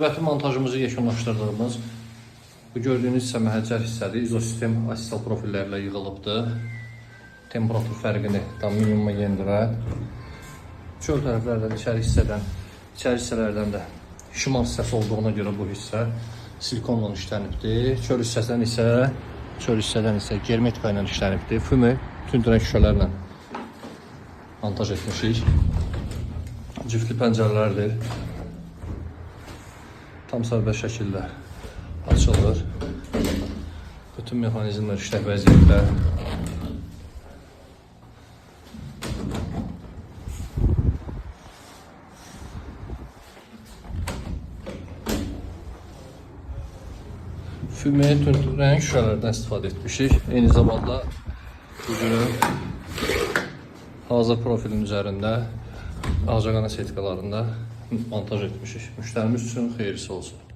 Növbəti montajımızı yekunlaşdırdığımız bu gördüyünüz hissə məhəccər hissədir. İzosistem asistal profillərlə yığılıbdır. Temperatur fərqini tam minimuma yendirən. Çöl tərəflərdən, içəri hissələrdən də şimal hissəsi olduğuna görə bu hissə silikonla işlənibdir. Çöl hissədən isə germetika ilə işlənibdir. Füme tündürən şüşələrlə montaj etmişik. Ciftli pəncərələrdir. Tam sərbəst şəkildə açılır. Bütün mexanizmlər işlək vəziyyətdə. Füme tündürən şüşələrdən istifadə etmişik. Eyni zamanda üzünü hazır profilin üzərində ağcaqanad setkalarında montaj etmişik. Müştərimiz üçün xeyirlisi olsun.